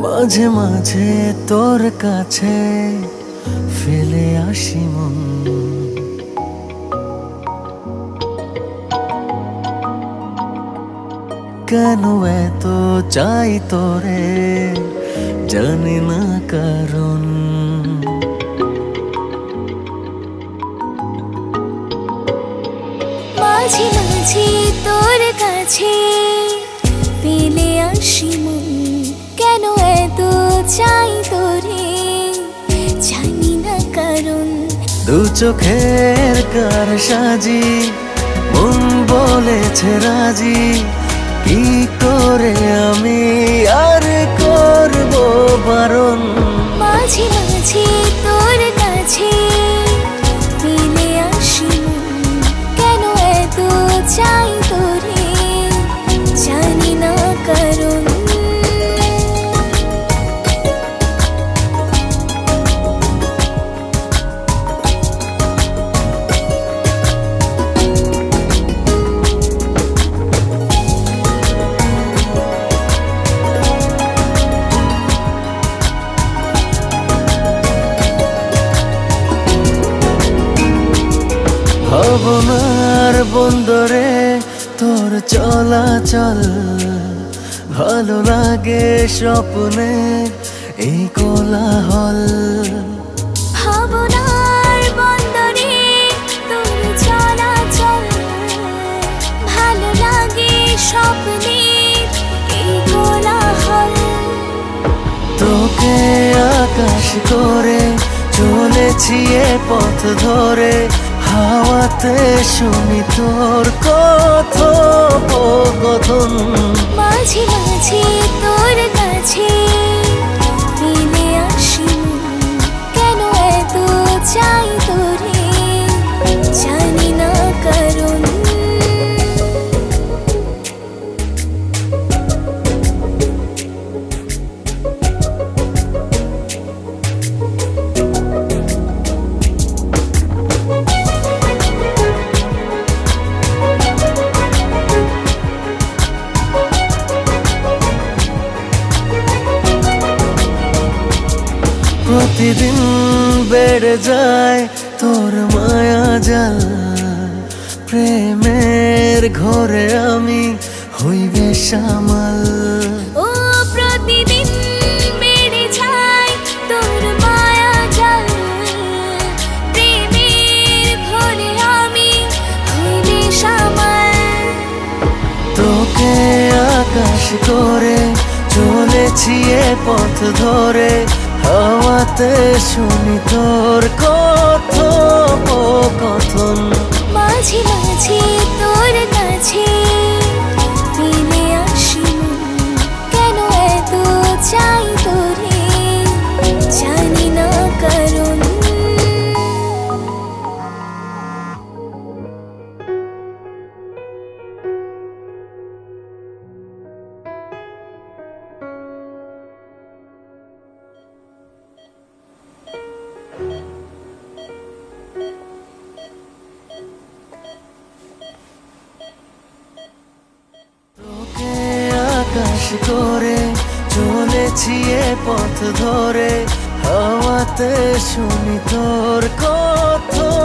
মাঝে মাঝে তোর কাছে ফেলে আসি মন, কেন এত চাই তোরে জানি না কারণ। মাঝে মাঝে তোর কাছে ফেলে আসি মন, কেন এত চাই তোরে জানি না কারণ। দু চোখের কার সাজি মন বলেছে রাজি, কি করে আমি আর করব বারণ। মাঝে মাঝে তোর কাছে ফেলে আসি মন, কেন এত চাই তোরে জানি না কারণ। ভাবনার বন্দরে তোর চলাচল, ভালো লাগে স্বপ্নে এই কোলাহল। ভাবনার বন্দরে তোর চলাচল, ভালো লাগে স্বপ্নে এই কোলাহল। তোকে আকাশ করে চলেছি এ পথ ধরে, হাওয়াতে শুনি তোর কথোপকথন। মাঝে মাঝে তোর কাছে ফেলে আসি মন, কেন এত চাই তোরে জানি না কারণ। প্রতিদিন বেড়ে যায় তোর মায়া জাল, প্রেমের ঘরে আমি হইবে সামাল। ও প্রতিদিন বেড়ে যায় তোর মায়া জাল, প্রেমের ঘরে আমি হইবে সামাল। তোকে আকাশ করে চলেছি এ পথ ধরে, হাওয়াতে শুনি তোর কথোপকথন। মাঝে মাঝে তোর কাছে ফেলে আসি মন, কেন এত চাই তোরে জানি না কারণ। তোকে আকাশ করে চলেছি এ পথ ধরে, হাওয়াতে শুনি তোর কথোপকথন।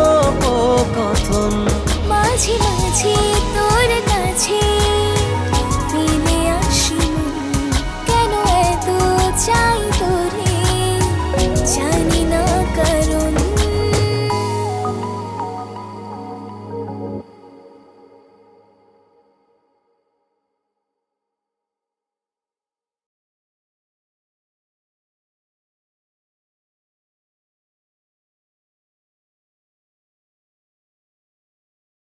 মাঝে মাঝে তোর